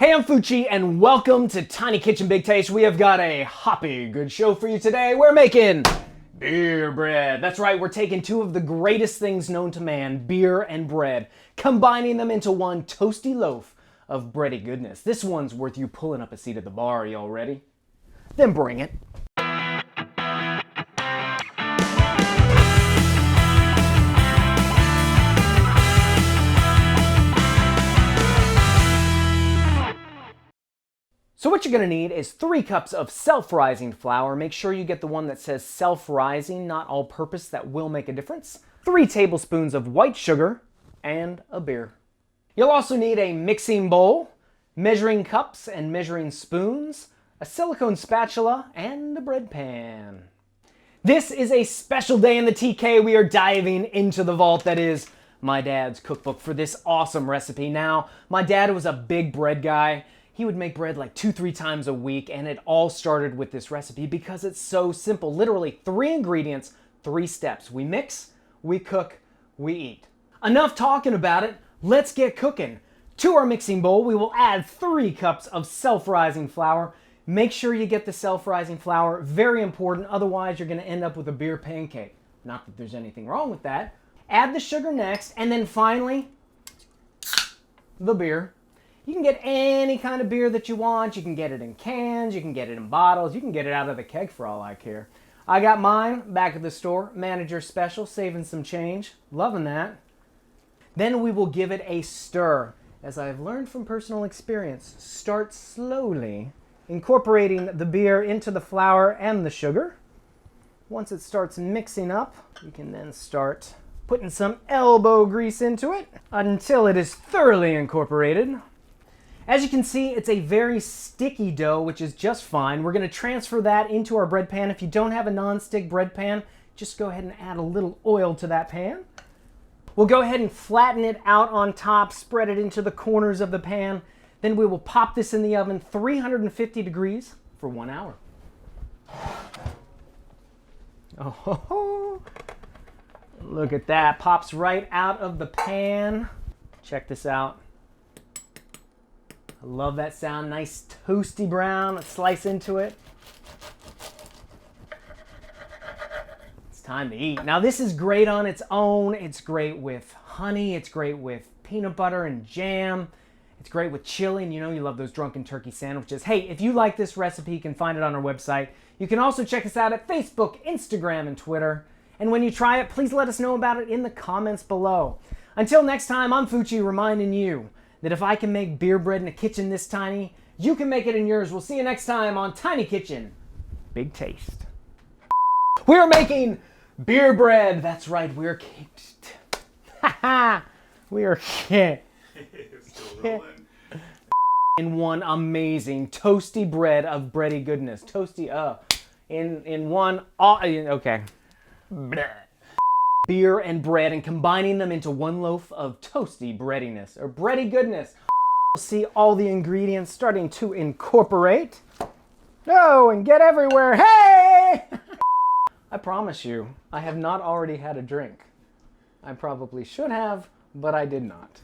Hey, I'm Fucci, and welcome to Tiny Kitchen Big Taste. We have got a hoppy good show for you today. We're making beer bread. That's right, we're taking two of the greatest things known to man, beer and bread, combining them into one toasty loaf of bready goodness. This one's worth you pulling up a seat at the bar. Y'all ready? Then bring it. So what you're going to need is 3 cups of self-rising flour. Make sure you get the one that says self-rising, not all-purpose. That will make a difference. 3 tablespoons of white sugar and a beer. You'll also need a mixing bowl, measuring cups and measuring spoons, a silicone spatula, and a bread pan. This is a special day in the TK. We are diving into the vault that is my dad's cookbook for this awesome recipe. Now, my dad was a big bread guy. He would make bread like 2-3 times a week, and it all started with this recipe because it's so simple. Literally 3 ingredients, 3 steps. We mix, we cook, we eat. Enough talking about it, let's get cooking. To our mixing bowl, we will add 3 cups of self-rising flour. Make sure you get the self-rising flour, very important, otherwise you're gonna end up with a beer pancake. Not that there's anything wrong with that. Add the sugar next, and then finally, the beer. You can get any kind of beer that you want. You can get it in cans, you can get it in bottles, you can get it out of the keg for all I care. I got mine back at the store, manager special, saving some change. Loving that. Then we will give it a stir. As I've learned from personal experience, start slowly, incorporating the beer into the flour and the sugar. Once it starts mixing up, you can then start putting some elbow grease into it until it is thoroughly incorporated. As you can see, it's a very sticky dough, which is just fine. We're going to transfer that into our bread pan. If you don't have a non-stick bread pan, just go ahead and add a little oil to that pan. We'll go ahead and flatten it out on top, spread it into the corners of the pan. Then we will pop this in the oven, 350 degrees for 1 hour. Oh, look at that. Pops right out of the pan. Check this out. I love that sound. Nice toasty brown. Let's slice into it. It's time to eat. Now this is great on its own. It's great with honey. It's great with peanut butter and jam. It's great with chili, and you know you love those drunken turkey sandwiches. Hey, if you like this recipe, you can find it on our website. You can also check us out at Facebook, Instagram, and Twitter. And when you try it, please let us know about it in the comments below. Until next time, I'm Fucci reminding you that if I can make beer bread in a kitchen this tiny, you can make it in yours. We'll see you next time on Tiny Kitchen Big Taste. We're making beer bread. That's right, we're in one amazing toasty bread of bready goodness. Toasty, in one, okay. Beer and bread and combining them into one loaf of toasty breadiness or bready goodness. You'll see all the ingredients starting to incorporate. Go and get everywhere. Hey! I promise you, I have not already had a drink. I probably should have, but I did not.